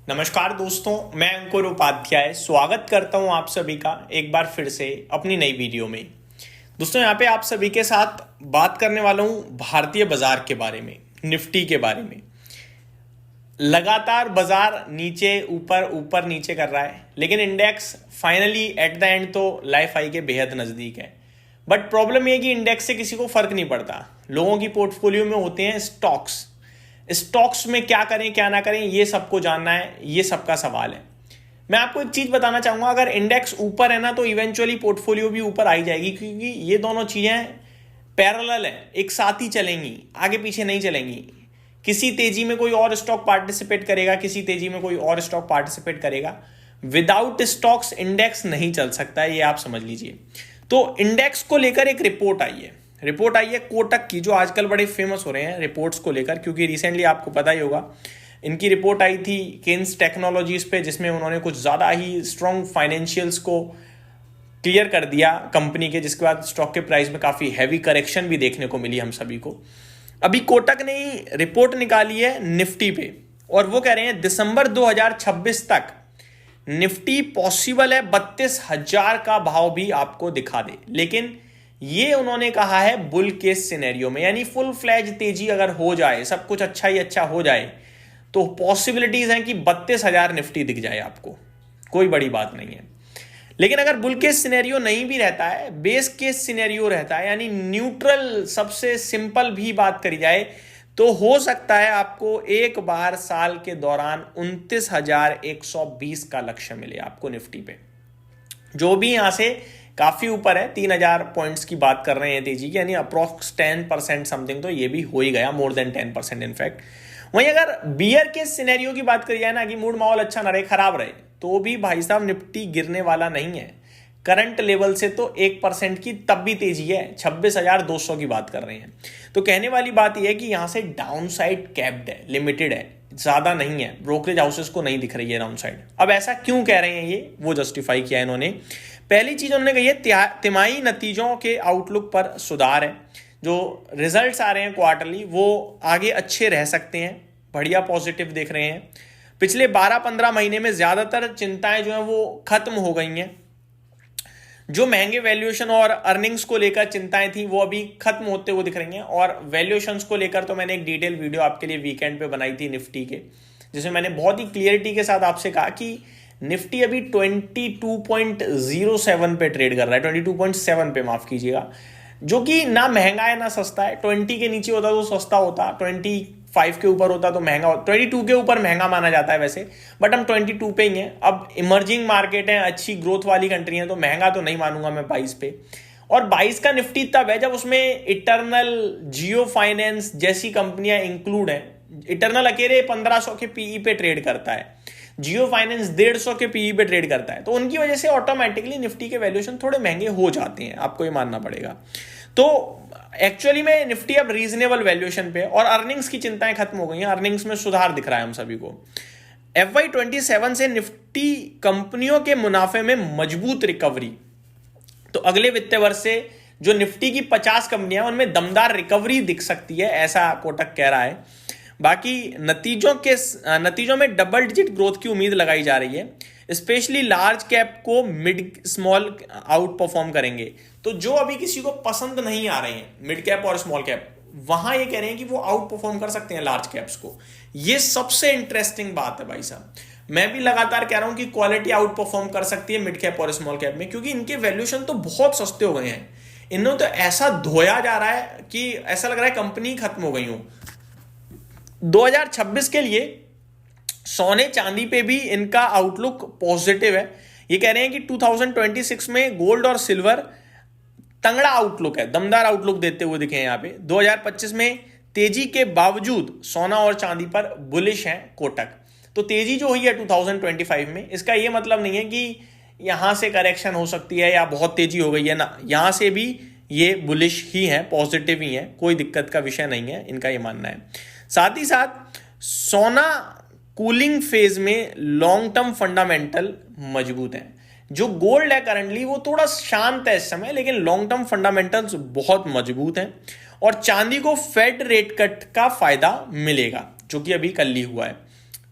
नमस्कार दोस्तों, मैं अंकुर उपाध्याय स्वागत करता हूं आप सभी का एक बार फिर से अपनी नई वीडियो में। दोस्तों, यहाँ पे आप सभी के साथ बात करने वाला हूं भारतीय बाजार के बारे में, निफ्टी के बारे में। लगातार बाजार नीचे ऊपर ऊपर नीचे कर रहा है, लेकिन index finally at the end तो लाइफ हाई के बेहद नज़दीक है। बट प्रॉब्लम यह कि इंडेक्स से किसी को फर्क नहीं पड़ता। लोगों की पोर्टफोलियो में होते हैं स्टॉक्स में क्या करें क्या ना करें, ये सबको जानना है, ये सबका सवाल है। मैं आपको एक चीज बताना चाहूंगा, अगर इंडेक्स ऊपर है ना तो इवेंचुअली पोर्टफोलियो भी ऊपर आ ही जाएगी, क्योंकि ये दोनों चीजें पैरेलल हैं, एक साथ ही चलेंगी, आगे पीछे नहीं चलेंगी। किसी तेजी में कोई और स्टॉक पार्टिसिपेट करेगा, किसी तेजी में कोई और स्टॉक पार्टिसिपेट करेगा। विदाउट स्टॉक्स इंडेक्स नहीं चल सकता है, ये आप समझ लीजिए। तो इंडेक्स को लेकर एक रिपोर्ट आई है कोटक की, जो आजकल बड़े फेमस हो रहे हैं रिपोर्ट्स को लेकर, क्योंकि रिसेंटली आपको पता ही होगा इनकी रिपोर्ट आई थी केन्स टेक्नोलॉजीज पे, जिसमें उन्होंने कुछ ज़्यादा ही स्ट्रॉन्ग फाइनेंशियल्स को क्लियर कर दिया कंपनी के, जिसके बाद स्टॉक के प्राइस में काफ़ी हैवी करेक्शन भी देखने को मिली हम सभी को। अभी कोटक ने रिपोर्ट निकाली है निफ्टी पे, और वो कह रहे हैं दिसंबर 2026 तक निफ्टी पॉसिबल है 32,000 का भाव भी आपको दिखा दे। लेकिन ये उन्होंने कहा है बुल केस सिनेरियो में, यानी फुल फ्लैज तेजी अगर हो जाए, सब कुछ अच्छा ही अच्छा हो जाए, तो पॉसिबिलिटीज हैं कि 32,000 निफ्टी दिख जाए आपको। कोई बड़ी बात नहीं है। लेकिन अगर बुल केस सिनेरियो नहीं भी रहता है, बेस केस सिनेरियो रहता है, यानी न्यूट्रल सबसे सिंपल भी बात करी जाए, तो हो सकता है आपको एक बार साल के दौरान 29,120 का लक्ष्य मिले आपको निफ्टी पे, जो भी यहां से काफी ऊपर है। 3,000 पॉइंट्स की बात कर रहे हैं तेजी की, यानी अप्रोक्स 10% समथिंग, तो ये भी हो ही गया, मोर देन 10% इनफैक्ट। वहीं अगर बियर के सिनेरियो की बात करी जाए ना, कि मूड माहौल अच्छा ना रहे, खराब रहे, तो भी भाई साहब निफ्टी गिरने वाला नहीं है। करंट लेवल से तो 1% की तब भी तेजी है, 26,200 की बात कर रहे हैं। तो कहने वाली बात यह है कि यहां से डाउन साइड कैप्ड है, लिमिटेड है, ज्यादा नहीं है। ब्रोकरेज हाउसेस को नहीं दिख रही है डाउन साइड। अब ऐसा क्यों कह रहे हैं ये, वो जस्टिफाई किया इन्होंने। पहली चीज उन्होंने कही है तिमाही नतीजों के आउटलुक पर सुधार है। जो रिजल्ट्स आ रहे हैं क्वार्टरली, वो आगे अच्छे रह सकते हैं, बढ़िया पॉजिटिव देख रहे हैं। पिछले 12-15 महीने में ज्यादातर चिंताएं जो हैं वो खत्म हो गई हैं। जो महंगे वैल्यूएशन और अर्निंग्स को लेकर चिंताएं थी, वो अभी खत्म होते हुए दिख रही हैं। और वैल्यूएशंस को लेकर तो मैंने एक डिटेल वीडियो आपके लिए वीकेंड पे बनाई थी निफ्टी के, जिसमें मैंने बहुत ही क्लियरिटी के साथ आपसे कहा कि निफ्टी अभी 22.07 पे ट्रेड कर रहा है, 22.7 पे, माफ कीजिएगा, जो कि ना महंगा है ना सस्ता है। 20 के नीचे होता तो सस्ता होता, 25 के ऊपर होता तो महंगा होता, 22 के ऊपर महंगा माना जाता है वैसे, बट हम 22 पे ही हैं। अब इमर्जिंग मार्केट है, अच्छी ग्रोथ वाली कंट्री है, तो महंगा तो नहीं मानूंगा मैं 22 पे। और 22 का निफ्टी तब है जब उसमें इटर्नल, जियो फाइनेंस जैसी कंपनियां इंक्लूड हैं। इटर्नल अकेले 1500 के पीई पे ट्रेड करता है, जियो फाइनेंस 150 के पीई पे ट्रेड करता है, तो उनकी वजह से ऑटोमेटिकली निफ्टी के वैल्यूएशन थोड़े महंगे हो जाते हैं, आपको ये मानना पड़ेगा। तो एक्चुअली में निफ्टी अब रीजनेबल वैल्यूएशन पे, और अर्निंग्स की चिंताएं खत्म हो गई हैं, अर्निंग्स में सुधार दिख रहा है हम सभी को। FY27 से निफ्टी कंपनियों के मुनाफे में मजबूत रिकवरी, तो अगले वित्तीय वर्ष से जो निफ्टी की 50 कंपनियां हैं उनमें दमदार रिकवरी दिख सकती है, ऐसा कोटक कह रहा है। बाकी नतीजों में डबल डिजिट ग्रोथ की उम्मीद लगाई जा रही है, स्पेशली लार्ज कैप को मिड स्मॉल आउट परफॉर्म करेंगे। तो जो अभी किसी को पसंद नहीं आ रहे हैं मिड कैप और स्मॉल कैप, वहां ये कह रहे हैं कि वो आउट परफॉर्म कर सकते हैं लार्ज कैप्स को। ये सबसे इंटरेस्टिंग बात है भाई साहब। मैं भी लगातार कह रहा हूं कि क्वालिटी आउट परफॉर्म कर सकती है मिड कैप और स्मॉल कैप में, क्योंकि इनके वैल्यूएशन तो बहुत सस्ते हो गए हैं। इन्होंने तो ऐसा धोया जा रहा है कि ऐसा लग रहा है कंपनी खत्म हो गई हो। 2026 के लिए सोने चांदी पे भी इनका आउटलुक पॉजिटिव है। ये कह रहे हैं कि 2026 में गोल्ड और सिल्वर तंगड़ा आउटलुक है, दमदार आउटलुक देते हुए दिखे हैं यहाँ पे। 2025 में तेजी के बावजूद सोना और चांदी पर बुलिश है कोटक। तो तेजी जो हुई है 2025 में, इसका ये मतलब नहीं है कि यहां से करेक्शन हो सकती है या बहुत तेजी हो गई है ना, यहां से भी ये बुलिश ही है, पॉजिटिव ही है, कोई दिक्कत का विषय नहीं है, इनका ये मानना है। साथ ही साथ सोना कूलिंग फेज में लॉन्ग टर्म फंडामेंटल मजबूत है। जो गोल्ड है करंटली वो थोड़ा शांत है इस समय, लेकिन लॉन्ग टर्म फंडामेंटल्स बहुत मजबूत हैं। और चांदी को फेड रेट कट का फायदा मिलेगा, जो कि अभी कल ही हुआ है।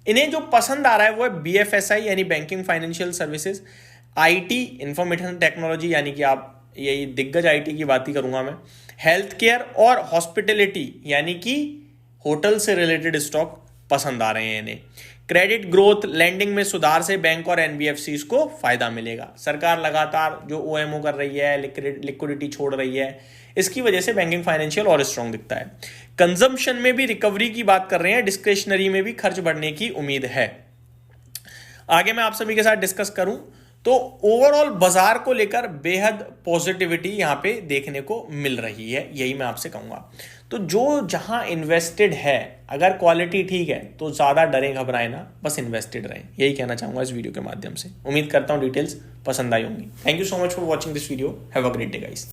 इन्हें जो पसंद आ रहा है वो है BFSI यानी banking financial services, IT information technology यानी कि आप यही दिग्गज IT की बात ही करूंगा मैं, हेल्थ केयर और हॉस्पिटलिटी यानी कि होटल से रिलेटेड स्टॉक पसंद आ रहे हैं इन्हें। क्रेडिट ग्रोथ लेंडिंग में सुधार से बैंक और NBFCs को फायदा मिलेगा। सरकार लगातार जो OMO कर रही है, लिक्विडिटी छोड़ रही है, इसकी वजह से बैंकिंग फाइनेंशियल और स्ट्रांग दिखता है। कंजम्पशन में भी रिकवरी की बात कर रहे हैं, डिस्क्रिशनरी में भी खर्च बढ़ने की उम्मीद है। आगे मैं आप सभी के साथ डिस्कस करूं तो ओवरऑल बाजार को लेकर बेहद पॉजिटिविटी यहां पे देखने को मिल रही है, यही मैं आपसे कहूंगा। तो जो जहां इन्वेस्टेड है, अगर क्वालिटी ठीक है तो ज्यादा डरे घबराए ना, बस इन्वेस्टेड रहें, यही कहना चाहूंगा इस वीडियो के माध्यम से। उम्मीद करता हूं डिटेल्स पसंद आई होंगी। Thank you so much for watching this video. Have a great day guys.